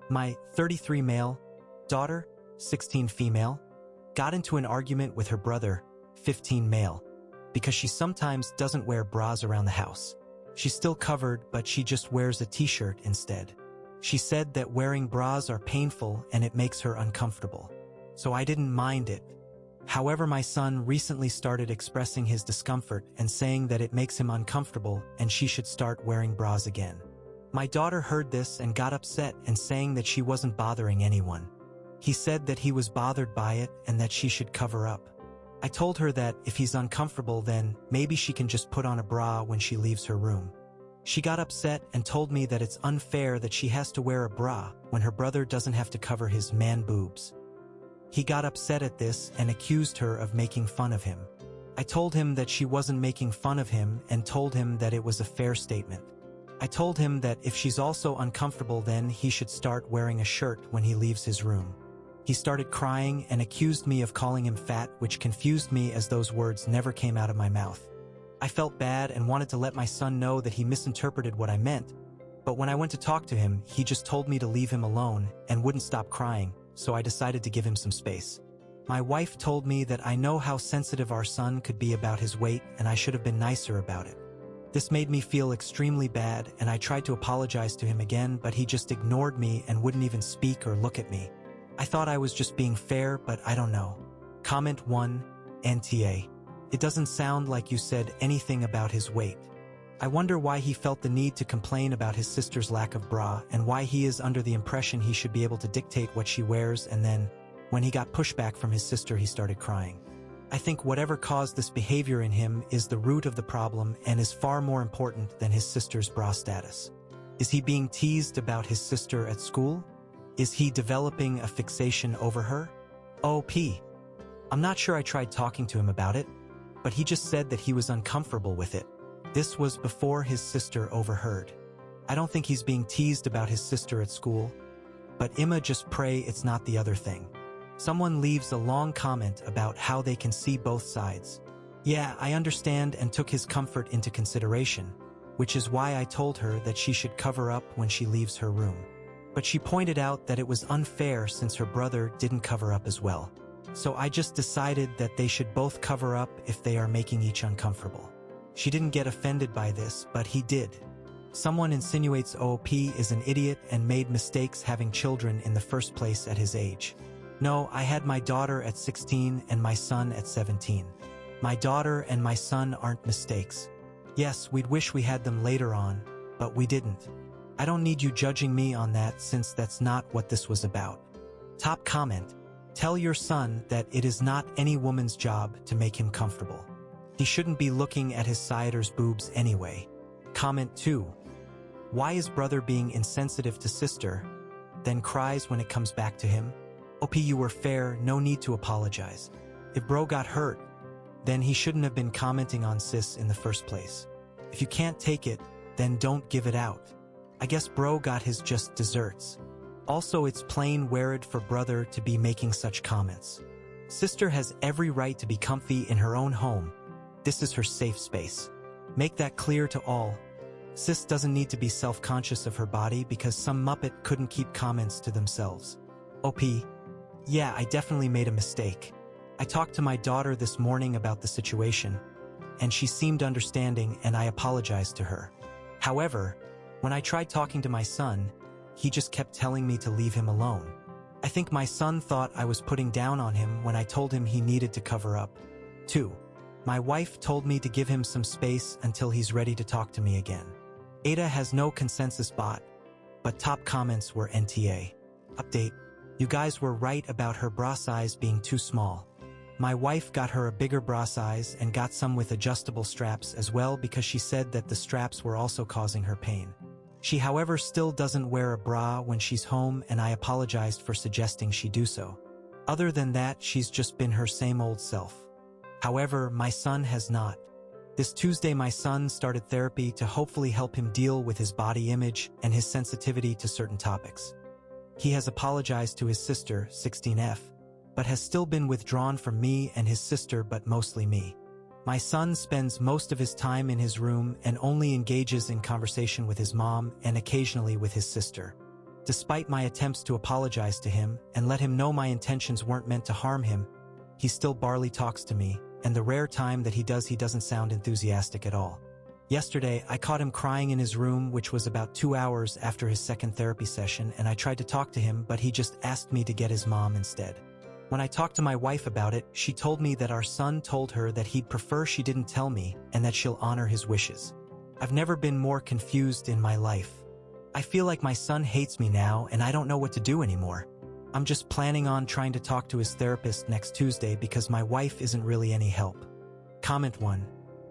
My 33 male daughter, 16 female, got into an argument with her brother, 15 male, because she sometimes doesn't wear bras around the house. She's still covered, but she just wears a t-shirt instead. She said that wearing bras are painful and it makes her uncomfortable. So I didn't mind it. However, my son recently started expressing his discomfort and saying that it makes him uncomfortable and she should start wearing bras again. My daughter heard this and got upset and saying that she wasn't bothering anyone. He said that he was bothered by it and that she should cover up. I told her that if he's uncomfortable, then maybe she can just put on a bra when she leaves her room. She got upset and told me that it's unfair that she has to wear a bra when her brother doesn't have to cover his man boobs. He got upset at this and accused her of making fun of him. I told him that she wasn't making fun of him and told him that it was a fair statement. I told him that if she's also uncomfortable, then he should start wearing a shirt when he leaves his room. He started crying and accused me of calling him fat, which confused me as those words never came out of my mouth. I felt bad and wanted to let my son know that he misinterpreted what I meant, but when I went to talk to him, he just told me to leave him alone and wouldn't stop crying, so I decided to give him some space. My wife told me that I know how sensitive our son could be about his weight and I should have been nicer about it. This made me feel extremely bad and I tried to apologize to him again, but he just ignored me and wouldn't even speak or look at me. I thought I was just being fair, but I don't know. Comment 1, NTA. It doesn't sound like you said anything about his weight. I wonder why he felt the need to complain about his sister's lack of bra and why he is under the impression he should be able to dictate what she wears, and then, when he got pushback from his sister, he started crying. I think whatever caused this behavior in him is the root of the problem and is far more important than his sister's bra status. Is he being teased about his sister at school? Is he developing a fixation over her? OP. I'm not sure I tried talking to him about it, but he just said that he was uncomfortable with it. This was before his sister overheard. I don't think he's being teased about his sister at school, but Emma, just pray it's not the other thing. Someone leaves a long comment about how they can see both sides. Yeah, I understand and took his comfort into consideration, which is why I told her that she should cover up when she leaves her room. But she pointed out that it was unfair since her brother didn't cover up as well. So I just decided that they should both cover up if they are making each uncomfortable. She didn't get offended by this, but he did. Someone insinuates OP is an idiot and made mistakes having children in the first place at his age. No, I had my daughter at 16 and my son at 17. My daughter and my son aren't mistakes. Yes, we'd wish we had them later on, but we didn't. I don't need you judging me on that since that's not what this was about. Top comment. Tell your son that it is not any woman's job to make him comfortable. He shouldn't be looking at his sider's boobs anyway. Comment 2. Why is brother being insensitive to sister, then cries when it comes back to him? OP, you were fair, no need to apologize. If bro got hurt, then he shouldn't have been commenting on sis in the first place. If you can't take it, then don't give it out. I guess bro got his just desserts. Also, it's plain weird for brother to be making such comments. Sister has every right to be comfy in her own home. This is her safe space. Make that clear to all. Sis doesn't need to be self-conscious of her body because some muppet couldn't keep comments to themselves. OP. Yeah, I definitely made a mistake. I talked to my daughter this morning about the situation, and she seemed understanding and I apologized to her. However, when I tried talking to my son, he just kept telling me to leave him alone. I think my son thought I was putting down on him when I told him he needed to cover up. 2. My wife told me to give him some space until he's ready to talk to me again. Ada has no consensus bot, but top comments were NTA. Update. You guys were right about her bra size being too small. My wife got her a bigger bra size and got some with adjustable straps as well because she said that the straps were also causing her pain. She, however, still doesn't wear a bra when she's home, and I apologized for suggesting she do so. Other than that, she's just been her same old self. However, my son has not. This Tuesday, my son started therapy to hopefully help him deal with his body image and his sensitivity to certain topics. He has apologized to his sister, 16F, but has still been withdrawn from me and his sister, but mostly me. My son spends most of his time in his room and only engages in conversation with his mom and occasionally with his sister. Despite my attempts to apologize to him and let him know my intentions weren't meant to harm him, he still barely talks to me, and the rare time that he doesn't sound enthusiastic at all. Yesterday, I caught him crying in his room, which was about 2 hours after his second therapy session, and I tried to talk to him, but he just asked me to get his mom instead. When I talked to my wife about it, she told me that our son told her that he'd prefer she didn't tell me and that she'll honor his wishes. I've never been more confused in my life. I feel like my son hates me now and I don't know what to do anymore. I'm just planning on trying to talk to his therapist next Tuesday because my wife isn't really any help. Comment 1.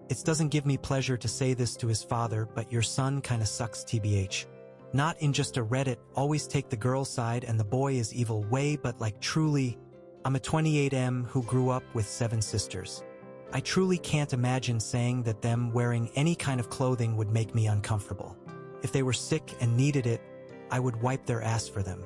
It doesn't give me pleasure to say this to his father, but your son kinda sucks tbh. Not in just a Reddit, always take the girl's side and the boy is evil way, but like truly, I'm a 28M who grew up with 7 sisters. I truly can't imagine saying that them wearing any kind of clothing would make me uncomfortable. If they were sick and needed it, I would wipe their ass for them.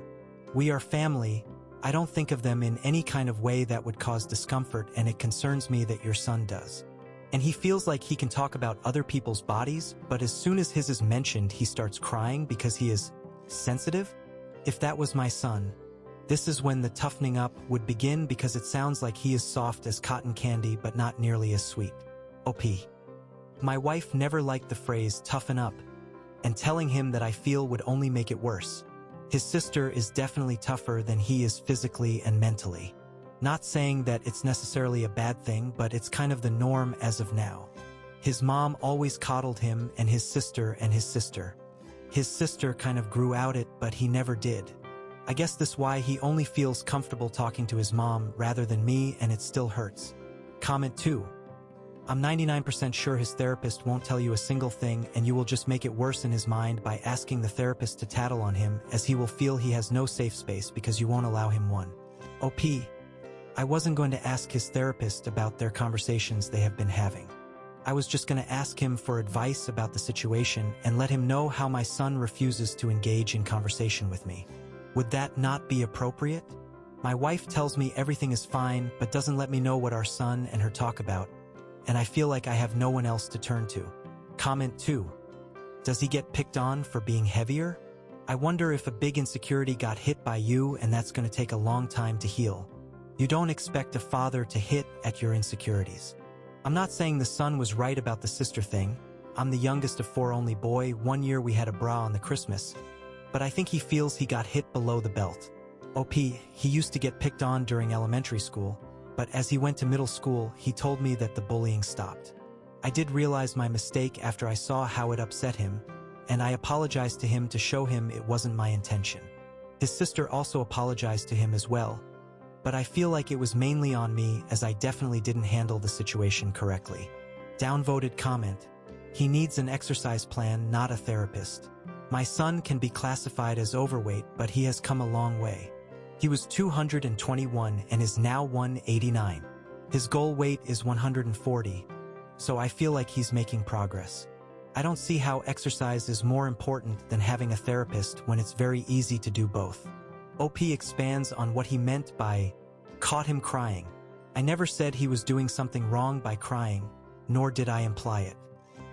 We are family. I don't think of them in any kind of way that would cause discomfort, and it concerns me that your son does. And he feels like he can talk about other people's bodies, but as soon as his is mentioned, he starts crying because he is sensitive? If that was my son, this is when the toughening up would begin, because it sounds like he is soft as cotton candy but not nearly as sweet. OP. My wife never liked the phrase toughen up, and telling him that I feel would only make it worse. His sister is definitely tougher than he is physically and mentally. Not saying that it's necessarily a bad thing, but it's kind of the norm as of now. His mom always coddled him and his sister and his sister. His sister kind of grew out it, but he never did. I guess that's why he only feels comfortable talking to his mom rather than me, and it still hurts. Comment 2. I'm 99% sure his therapist won't tell you a single thing, and you will just make it worse in his mind by asking the therapist to tattle on him, as he will feel he has no safe space because you won't allow him one. OP. I wasn't going to ask his therapist about their conversations they have been having. I was just going to ask him for advice about the situation and let him know how my son refuses to engage in conversation with me. Would that not be appropriate? My wife tells me everything is fine, but doesn't let me know what our son and her talk about, and I feel like I have no one else to turn to. Comment 2. Does he get picked on for being heavier? I wonder if a big insecurity got hit by you, and that's going to take a long time to heal. You don't expect a father to hit at your insecurities. I'm not saying the son was right about the sister thing. I'm the youngest of 4, only boy. 1 year we had a bra on the Christmas. But I think he feels he got hit below the belt. OP, he used to get picked on during elementary school, but as he went to middle school, he told me that the bullying stopped. I did realize my mistake after I saw how it upset him, and I apologized to him to show him it wasn't my intention. His sister also apologized to him as well, but I feel like it was mainly on me, as I definitely didn't handle the situation correctly. Downvoted comment. He needs an exercise plan, not a therapist. My son can be classified as overweight, but he has come a long way. He was 221 and is now 189. His goal weight is 140, so I feel like he's making progress. I don't see how exercise is more important than having a therapist when it's very easy to do both. OP expands on what he meant by caught him crying. I never said he was doing something wrong by crying, nor did I imply it.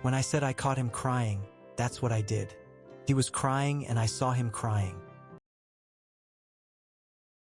When I said I caught him crying, that's what I did. He was crying and I saw him crying.